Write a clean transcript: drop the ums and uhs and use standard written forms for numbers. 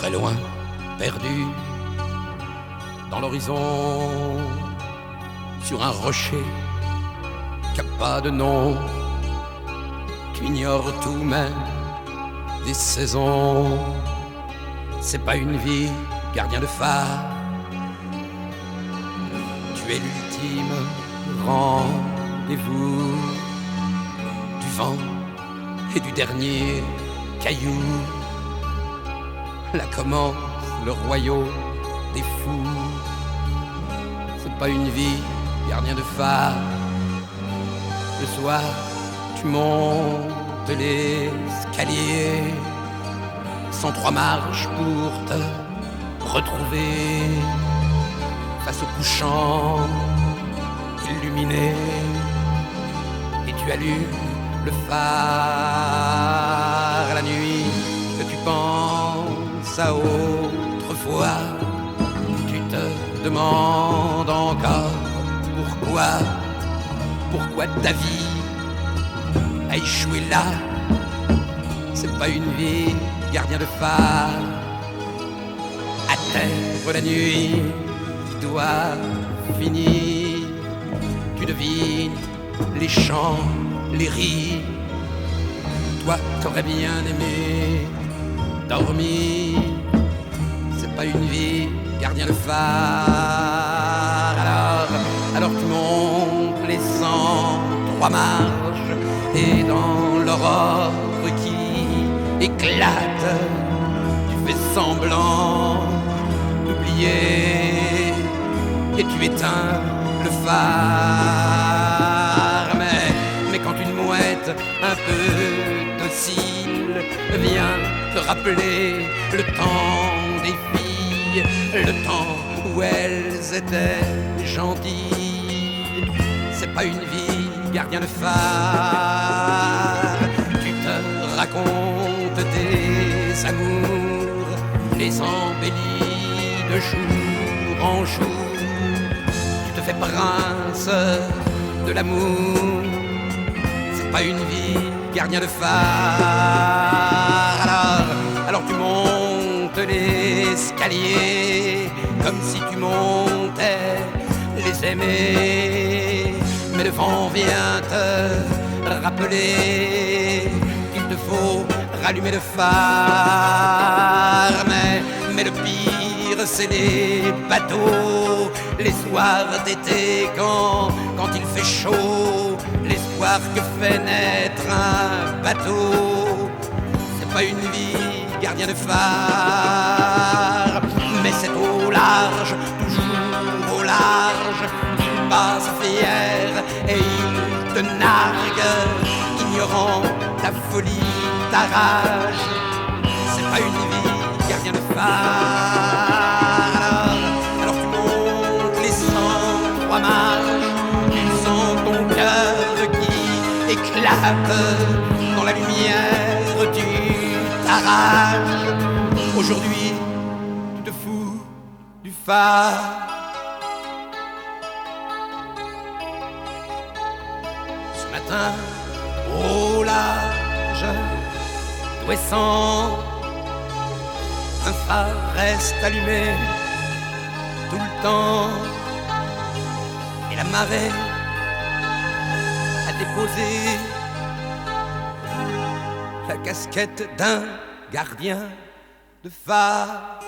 très loin, perdu dans l'horizon, sur un rocher qui n'a pas de nom. Tu ignores tout même des saisons. C'est pas une vie, gardien de phare. Tu es l'ultime rendez-vous du vent et du dernier caillou. Là commence le royaume des fous. C'est pas une vie, gardien de phare. Le soir, tu montes l'escalier, 103 marches pour te retrouver face au couchant illuminé. Et tu allumes le phare la nuit que tu penses à autrefois. Tu te demandes encore pourquoi ta vie a échoué là. C'est pas une vie, gardien de phare. Attendre la nuit qui doit finir. Tu devines les chants, les rires. Toi, t'aurais bien aimé dormir. C'est pas une vie, gardien de phare. Alors tu montes les 103 marches et dans l'aurore qui éclate, tu fais semblant d'oublier et tu éteins le phare. Mais quand une mouette un peu docile vient te rappeler le temps des filles, le temps où elles étaient gentilles, c'est pas une vie, gardien de phare. Tu te racontes tes amours, les embellis de jour en jour. Tu te fais prince de l'amour. C'est pas une vie, gardien de phare. Alors tu montes l'escalier comme si tu montais les aimer. Mais le vent vient te rappeler qu'il te faut rallumer le phare. Mais le pire, c'est les bateaux, les soirs d'été quand il fait chaud. L'espoir que fait naître un bateau, c'est pas une vie, gardien de phare. Mais c'est au large, toujours au large, il passe fier et il te nargue, ignorant ta folie, ta rage. C'est pas une vie, gardien de phare. Alors tu montes les 103 marches, tu sens ton cœur qui éclate dans la lumière du tarage. Aujourd'hui, tu te fous du phare. Ce matin, au large, d'Ouessant, un phare reste allumé tout le temps. Et la marée a déposé la casquette d'un gardien de phare.